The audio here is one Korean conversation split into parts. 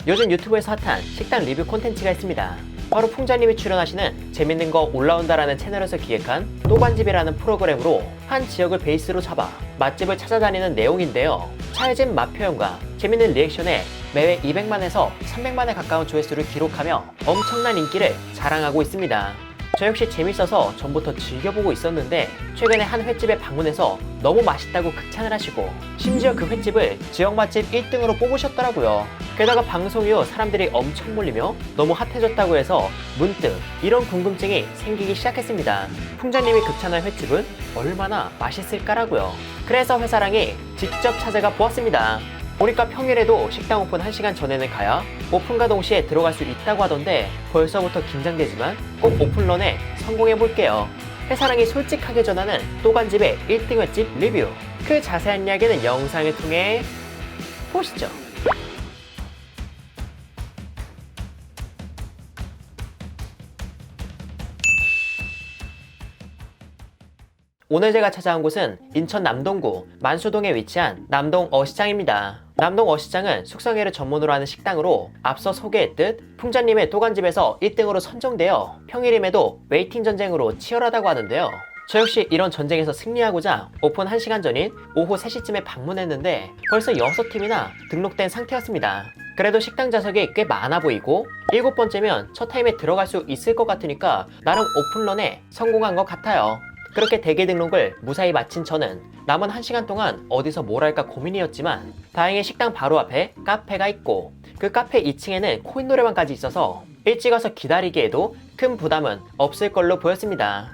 요즘 유튜브에서 핫한 식당 리뷰 콘텐츠가 있습니다. 바로 풍자님이 출연하시는 재밌는 거 올라온다라는 채널에서 기획한 또반집이라는 프로그램으로 한 지역을 베이스로 잡아 맛집을 찾아다니는 내용인데요. 찰진 맛 표현과 재밌는 리액션에 매회 200만에서 300만에 가까운 조회수를 기록하며 엄청난 인기를 자랑하고 있습니다. 저 역시 재밌어서 전부터 즐겨보고 있었는데 최근에 한 횟집에 방문해서 너무 맛있다고 극찬을 하시고 심지어 그 횟집을 지역 맛집 1등으로 뽑으셨더라고요. 게다가 방송 이후 사람들이 엄청 몰리며 너무 핫해졌다고 해서 문득 이런 궁금증이 생기기 시작했습니다. 풍자님이 극찬한 횟집은 얼마나 맛있을까라고요. 그래서 회사랑이 직접 찾아가 보았습니다. 보니까 평일에도 식당 오픈 1시간 전에는 가야 오픈과 동시에 들어갈 수 있다고 하던데 벌써부터 긴장되지만 꼭 오픈런에 성공해볼게요. 회사랑이 솔직하게 전하는 또간집의 1등 횟집 리뷰. 그 자세한 이야기는 영상을 통해 보시죠. 오늘 제가 찾아온 곳은 인천 남동구 만수동에 위치한 남동 어시장입니다. 남동 어시장은 숙성회를 전문으로 하는 식당으로 앞서 소개했듯 풍자님의 또간집에서 1등으로 선정되어 평일임에도 웨이팅 전쟁으로 치열하다고 하는데요. 저 역시 이런 전쟁에서 승리하고자 오픈 1시간 전인 오후 3시쯤에 방문했는데 벌써 6팀이나 등록된 상태였습니다. 그래도 식당 좌석이 꽤 많아 보이고 7번째면 첫 타임에 들어갈 수 있을 것 같으니까 나름 오픈런에 성공한 것 같아요. 그렇게 대기 등록을 무사히 마친 저는 남은 1시간 동안 어디서 뭘 할까 고민이었지만 다행히 식당 바로 앞에 카페가 있고 그 카페 2층에는 코인 노래방까지 있어서 일찍 와서 기다리기에도 큰 부담은 없을 걸로 보였습니다.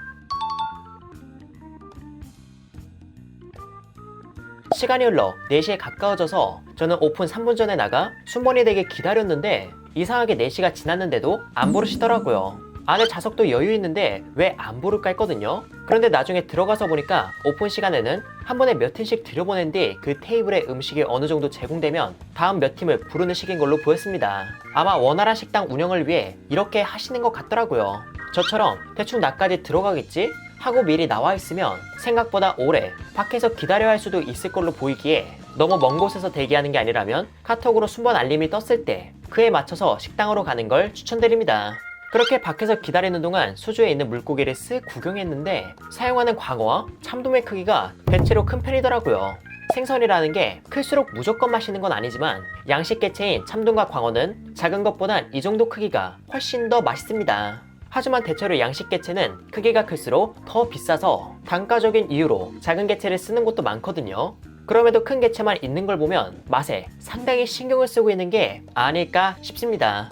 시간이 흘러 4시에 가까워져서 저는 오픈 3분 전에 나가 순번이 되게 기다렸는데 이상하게 4시가 지났는데도 안 부르시더라고요. 안에 좌석도 여유 있는데 왜 안 부를까 했거든요. 그런데 나중에 들어가서 보니까 오픈 시간에는 한 번에 몇 팀씩 들여보낸 뒤 그 테이블에 음식이 어느 정도 제공되면 다음 몇 팀을 부르는 식인 걸로 보였습니다. 아마 원활한 식당 운영을 위해 이렇게 하시는 것 같더라고요. 저처럼 대충 나까지 들어가겠지? 하고 미리 나와 있으면 생각보다 오래 밖에서 기다려야 할 수도 있을 걸로 보이기에 너무 먼 곳에서 대기하는 게 아니라면 카톡으로 순번 알림이 떴을 때 그에 맞춰서 식당으로 가는 걸 추천드립니다. 그렇게 밖에서 기다리는 동안 수조에 있는 물고기를 쓱 구경했는데 사용하는 광어와 참돔의 크기가 대체로 큰 편이더라고요. 생선이라는 게 클수록 무조건 맛있는 건 아니지만 양식 개체인 참돔과 광어는 작은 것보단 이 정도 크기가 훨씬 더 맛있습니다. 하지만 대체로 양식 개체는 크기가 클수록 더 비싸서 단가적인 이유로 작은 개체를 쓰는 곳도 많거든요. 그럼에도 큰 개체만 있는 걸 보면 맛에 상당히 신경을 쓰고 있는 게 아닐까 싶습니다.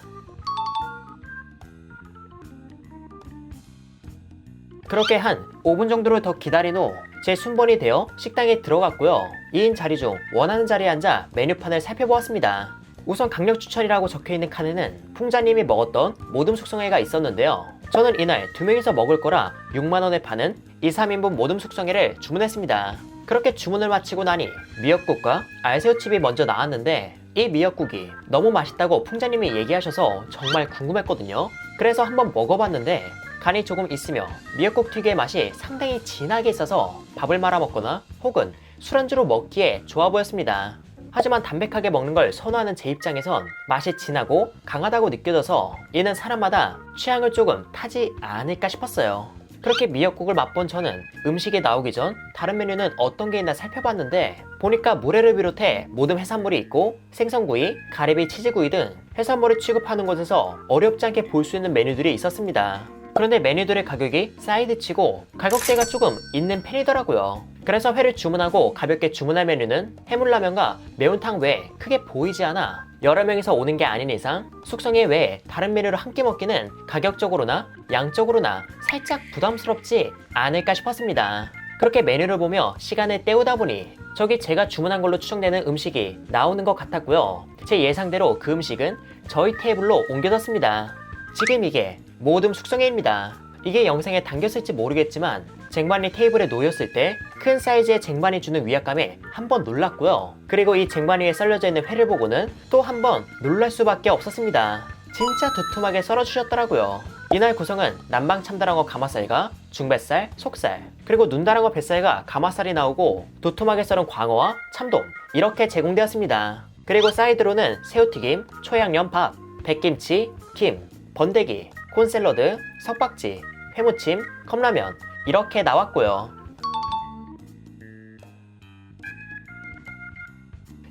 그렇게 한 5분 정도를 더 기다린 후 제 순번이 되어 식당에 들어갔고요. 2인 자리 중 원하는 자리에 앉아 메뉴판을 살펴보았습니다. 우선 강력 추천이라고 적혀있는 칸에는 풍자님이 먹었던 모듬 숙성회가 있었는데요. 저는 이날 2명이서 먹을 거라 6만원에 파는 2, 3인분 모듬 숙성회를 주문했습니다. 그렇게 주문을 마치고 나니 미역국과 알새우칩이 먼저 나왔는데 이 미역국이 너무 맛있다고 풍자님이 얘기하셔서 정말 궁금했거든요. 그래서 한번 먹어봤는데 간이 조금 있으며 미역국 특유의 맛이 상당히 진하게 있어서 밥을 말아 먹거나 혹은 술안주로 먹기에 좋아 보였습니다. 하지만 담백하게 먹는 걸 선호하는 제 입장에선 맛이 진하고 강하다고 느껴져서 이는 사람마다 취향을 조금 타지 않을까 싶었어요. 그렇게 미역국을 맛본 저는 음식이 나오기 전 다른 메뉴는 어떤 게 있나 살펴봤는데 보니까 물회를 비롯해 모든 해산물이 있고 생선구이, 가리비, 치즈구이 등 해산물을 취급하는 곳에서 어렵지 않게 볼 수 있는 메뉴들이 있었습니다. 그런데 메뉴들의 가격이 사이드치고 가격대가 조금 있는 편이더라고요. 그래서 회를 주문하고 가볍게 주문할 메뉴는 해물라면과 매운탕 외에 크게 보이지 않아 여러 명이서 오는 게 아닌 이상 숙성회 외에 다른 메뉴를 함께 먹기는 가격적으로나 양적으로나 살짝 부담스럽지 않을까 싶었습니다. 그렇게 메뉴를 보며 시간을 때우다 보니 저기 제가 주문한 걸로 추정되는 음식이 나오는 것 같았고요. 제 예상대로 그 음식은 저희 테이블로 옮겨졌습니다. 지금 이게 모듬 숙성회입니다. 이게 영상에 담겼을지 모르겠지만 쟁반이 테이블에 놓였을 때 큰 사이즈의 쟁반이 주는 위압감에 한번 놀랐고요. 그리고 이 쟁반 위에 썰려져 있는 회를 보고는 또 한번 놀랄 수밖에 없었습니다. 진짜 두툼하게 썰어주셨더라고요. 이날 구성은 남방 참다랑어 가마살과 중뱃살, 속살, 그리고 눈다랑어 뱃살과 가마살이 나오고 두툼하게 썰은 광어와 참돔 이렇게 제공되었습니다. 그리고 사이드로는 새우튀김, 초양념 밥, 백김치, 김, 번데기, 콘샐러드, 석박지, 회무침, 컵라면 이렇게 나왔고요.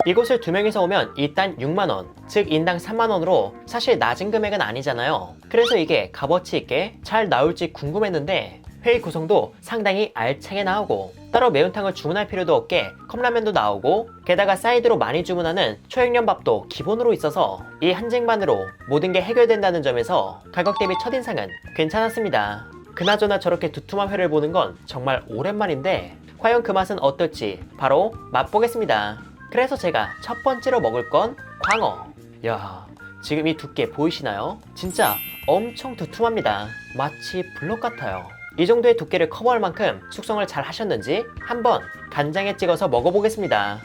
이곳을 2명이서 오면 일단 6만원, 즉 인당 3만원으로 사실 낮은 금액은 아니잖아요. 그래서 이게 값어치 있게 잘 나올지 궁금했는데 회의 구성도 상당히 알차게 나오고 따로 매운탕을 주문할 필요도 없게 컵라면도 나오고 게다가 사이드로 많이 주문하는 초양념밥도 기본으로 있어서 이 한쟁반으로 모든 게 해결된다는 점에서 가격 대비 첫인상은 괜찮았습니다. 그나저나 저렇게 두툼한 회를 보는 건 정말 오랜만인데 과연 그 맛은 어떨지 바로 맛보겠습니다. 그래서 제가 첫 번째로 먹을 건 광어. 야, 지금 이 두께 보이시나요? 진짜 엄청 두툼합니다. 마치 블럭 같아요. 이 정도의 두께를 커버할 만큼 숙성을 잘 하셨는지 한번 간장에 찍어서 먹어보겠습니다.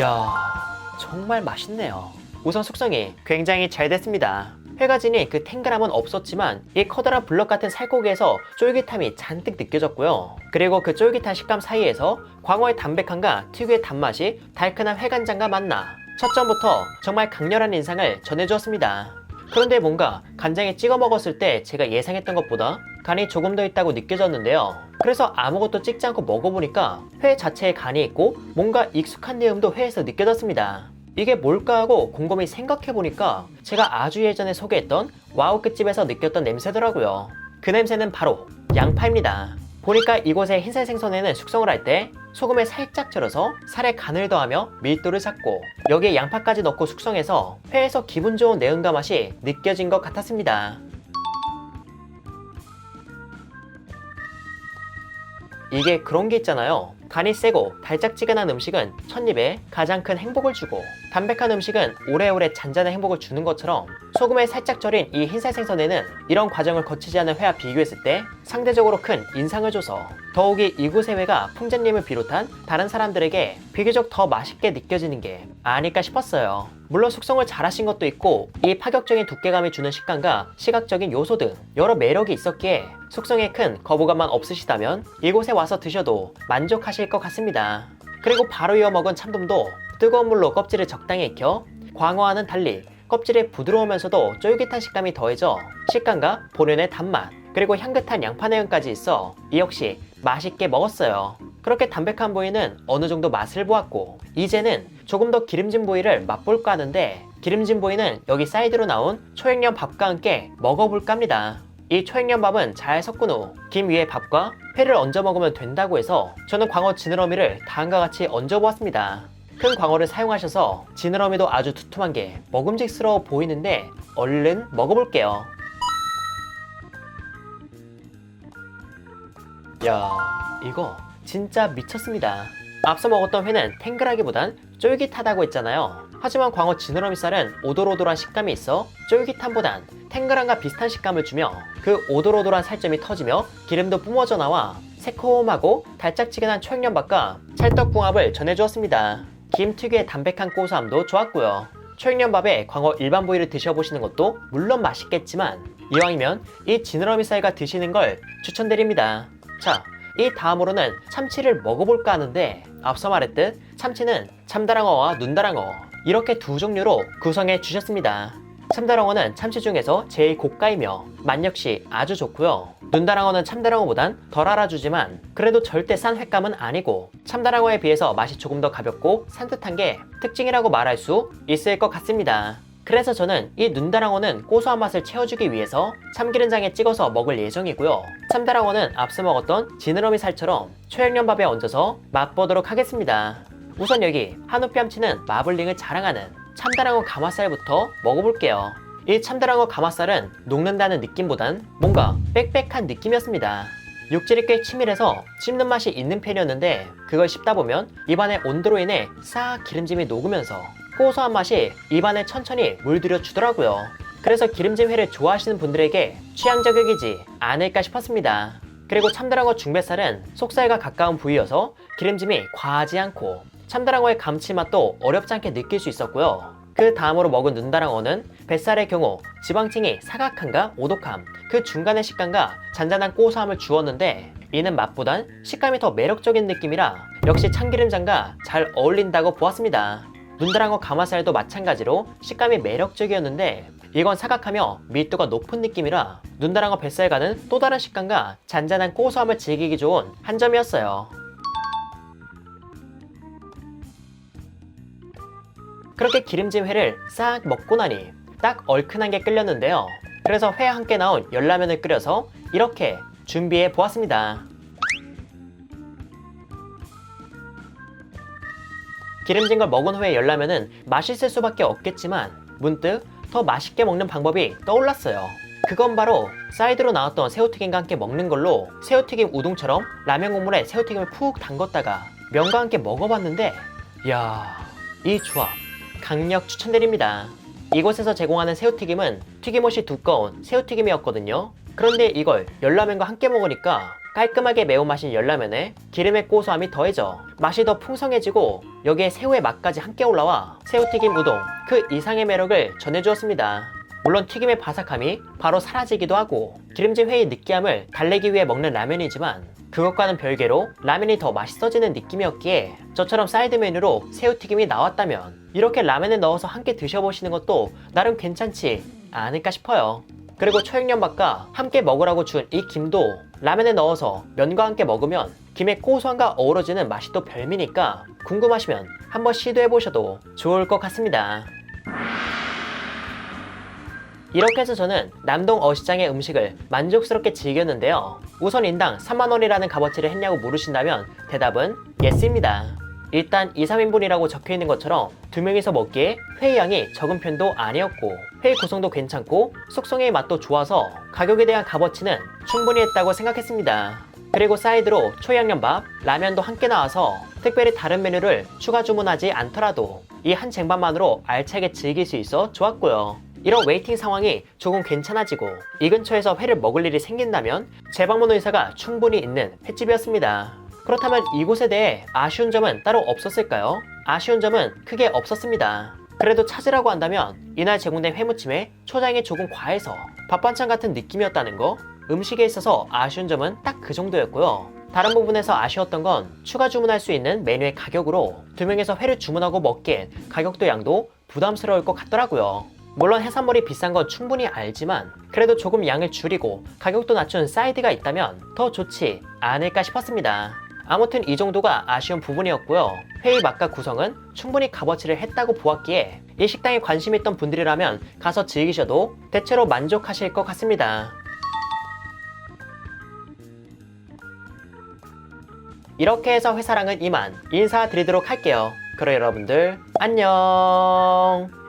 야, 정말 맛있네요. 우선 숙성이 굉장히 잘 됐습니다. 회가 지니 그 탱글함은 없었지만 이 커다란 블럭 같은 살코기에서 쫄깃함이 잔뜩 느껴졌고요. 그리고 그 쫄깃한 식감 사이에서 광어의 담백함과 특유의 단맛이 달큰한 회간장과 만나 첫 점부터 정말 강렬한 인상을 전해주었습니다. 그런데 뭔가 간장에 찍어 먹었을 때 제가 예상했던 것보다 간이 조금 더 있다고 느껴졌는데요. 그래서 아무것도 찍지 않고 먹어보니까 회 자체에 간이 있고 뭔가 익숙한 내음도 회에서 느껴졌습니다. 이게 뭘까 하고 곰곰이 생각해보니까 제가 아주 예전에 소개했던 와우 끝집에서 느꼈던 냄새더라고요. 그 냄새는 바로 양파입니다. 보니까 이곳의 흰살 생선에는 숙성을 할 때 소금에 살짝 절여서 살에 간을 더하며 밀도를 잡고 여기에 양파까지 넣고 숙성해서 회에서 기분 좋은 내음과 맛이 느껴진 것 같았습니다. 이게 그런 게 있잖아요. 간이 세고 달짝지근한 음식은 첫입에 가장 큰 행복을 주고 담백한 음식은 오래오래 잔잔한 행복을 주는 것처럼 소금에 살짝 절인 이 흰살 생선에는 이런 과정을 거치지 않은 회와 비교했을 때 상대적으로 큰 인상을 줘서 더욱이 이곳의 회가 풍자님을 비롯한 다른 사람들에게 비교적 더 맛있게 느껴지는 게 아닐까 싶었어요. 물론 숙성을 잘하신 것도 있고 이 파격적인 두께감이 주는 식감과 시각적인 요소 등 여러 매력이 있었기에 숙성에 큰 거부감만 없으시다면 이곳에 와서 드셔도 만족하실 것 같습니다. 그리고 바로 이어 먹은 참돔도 뜨거운 물로 껍질을 적당히 익혀 광어와는 달리 껍질의 부드러우면서도 쫄깃한 식감이 더해져 식감과 본연의 단맛 그리고 향긋한 양파 내음까지 있어 이 역시 맛있게 먹었어요. 그렇게 담백한 부위는 어느 정도 맛을 보았고 이제는 조금 더 기름진 부위를 맛볼까 하는데 기름진 부위는 여기 사이드로 나온 초양념 밥과 함께 먹어볼까 합니다. 이 초양념밥은 잘 섞은 후 김 위에 밥과 회를 얹어 먹으면 된다고 해서 저는 광어 지느러미를 다음과 같이 얹어 보았습니다. 큰 광어를 사용하셔서 지느러미도 아주 두툼한 게 먹음직스러워 보이는데 얼른 먹어볼게요. 야, 이거 진짜 미쳤습니다. 앞서 먹었던 회는 탱글하기보단 쫄깃하다고 했잖아요. 하지만 광어 지느러미살은 오돌오돌한 식감이 있어 쫄깃함보단 탱글함과 비슷한 식감을 주며 그 오돌오돌한 살점이 터지며 기름도 뿜어져 나와 새콤하고 달짝지근한 초양념밥과 찰떡궁합을 전해주었습니다. 김 특유의 담백한 고소함도 좋았고요. 초양념밥에 광어 일반 부위를 드셔보시는 것도 물론 맛있겠지만 이왕이면 이 지느러미살과 드시는 걸 추천드립니다. 자, 이 다음으로는 참치를 먹어볼까 하는데 앞서 말했듯 참치는 참다랑어와 눈다랑어 이렇게 두 종류로 구성해 주셨습니다. 참다랑어는 참치 중에서 제일 고가이며 맛 역시 아주 좋고요. 눈다랑어는 참다랑어보단 덜 알아주지만 그래도 절대 싼 횟감은 아니고 참다랑어에 비해서 맛이 조금 더 가볍고 산뜻한 게 특징이라고 말할 수 있을 것 같습니다. 그래서 저는 이 눈다랑어는 고소한 맛을 채워주기 위해서 참기름장에 찍어서 먹을 예정이고요. 참다랑어는 앞서 먹었던 지느러미 살처럼 초양념밥에 얹어서 맛보도록 하겠습니다. 우선 여기 한우 뺨치는 마블링을 자랑하는 참다랑어 가마살부터 먹어볼게요. 이 참다랑어 가마살은 녹는다는 느낌보단 뭔가 빽빽한 느낌이었습니다. 육질이 꽤 치밀해서 씹는 맛이 있는 편이었는데 그걸 씹다 보면 입안의 온도로 인해 싹 기름짐이 녹으면서 고소한 맛이 입안에 천천히 물들여 주더라고요. 그래서 기름진 회를 좋아하시는 분들에게 취향 저격이지 않을까 싶었습니다. 그리고 참다랑어 중뱃살은 속살과 가까운 부위여서 기름짐이 과하지 않고 참다랑어의 감칠맛도 어렵지 않게 느낄 수 있었고요. 그 다음으로 먹은 눈다랑어는 뱃살의 경우 지방층이 사각함과 오독함, 그 중간의 식감과 잔잔한 고소함을 주었는데 이는 맛보단 식감이 더 매력적인 느낌이라 역시 참기름장과 잘 어울린다고 보았습니다. 눈다랑어 가마살도 마찬가지로 식감이 매력적이었는데 이건 사각하며 밀도가 높은 느낌이라 눈다랑어 뱃살과는 또 다른 식감과 잔잔한 고소함을 즐기기 좋은 한 점이었어요. 그렇게 기름진 회를 싹 먹고 나니 딱 얼큰한 게 끓였는데요. 그래서 회와 함께 나온 열라면을 끓여서 이렇게 준비해 보았습니다. 기름진 걸 먹은 후에 열라면은 맛있을 수밖에 없겠지만 문득 더 맛있게 먹는 방법이 떠올랐어요. 그건 바로 사이드로 나왔던 새우튀김과 함께 먹는 걸로 새우튀김 우동처럼 라면 국물에 새우튀김을 푹 담궜다가 면과 함께 먹어봤는데 이야, 이 조합 강력 추천드립니다. 이곳에서 제공하는 새우튀김은 튀김옷이 두꺼운 새우튀김이었거든요. 그런데 이걸 열라면과 함께 먹으니까 깔끔하게 매운맛인 열라면에 기름의 고소함이 더해져 맛이 더 풍성해지고 여기에 새우의 맛까지 함께 올라와 새우튀김 우동 그 이상의 매력을 전해주었습니다. 물론 튀김의 바삭함이 바로 사라지기도 하고 기름진 회의 느끼함을 달래기 위해 먹는 라면이지만 그것과는 별개로 라면이 더 맛있어지는 느낌이었기에 저처럼 사이드 메뉴로 새우튀김이 나왔다면 이렇게 라면에 넣어서 함께 드셔보시는 것도 나름 괜찮지 않을까 싶어요. 그리고 초양념밥과 함께 먹으라고 준 이 김도 라면에 넣어서 면과 함께 먹으면 김의 고소함과 어우러지는 맛이 또 별미니까 궁금하시면 한번 시도해보셔도 좋을 것 같습니다. 이렇게 해서 저는 남동 어시장의 음식을 만족스럽게 즐겼는데요. 우선 인당 3만원이라는 값어치를 했냐고 물으신다면 대답은 예스입니다. 일단 2, 3인분이라고 적혀있는 것처럼 2명이서 먹기에 회의 양이 적은 편도 아니었고 회의 구성도 괜찮고 숙성의 맛도 좋아서 가격에 대한 값어치는 충분히 했다고 생각했습니다. 그리고 사이드로 초양념밥, 라면도 함께 나와서 특별히 다른 메뉴를 추가 주문하지 않더라도 이 한 쟁반만으로 알차게 즐길 수 있어 좋았고요. 이런 웨이팅 상황이 조금 괜찮아지고 이 근처에서 회를 먹을 일이 생긴다면 재방문 의사가 충분히 있는 횟집이었습니다. 그렇다면 이곳에 대해 아쉬운 점은 따로 없었을까요? 아쉬운 점은 크게 없었습니다. 그래도 찾으라고 한다면 이날 제공된 회무침에 초장이 조금 과해서 밥반찬 같은 느낌이었다는 거, 음식에 있어서 아쉬운 점은 딱 그 정도였고요. 다른 부분에서 아쉬웠던 건 추가 주문할 수 있는 메뉴의 가격으로 2명에서 회를 주문하고 먹기엔 가격도 양도 부담스러울 것 같더라고요. 물론 해산물이 비싼 건 충분히 알지만 그래도 조금 양을 줄이고 가격도 낮춘 사이드가 있다면 더 좋지 않을까 싶었습니다. 아무튼 이 정도가 아쉬운 부분이었고요. 회의 맛과 구성은 충분히 값어치를 했다고 보았기에 이 식당에 관심 있던 분들이라면 가서 즐기셔도 대체로 만족하실 것 같습니다. 이렇게 해서 회사랑은 이만 인사드리도록 할게요. 그럼 여러분들 안녕.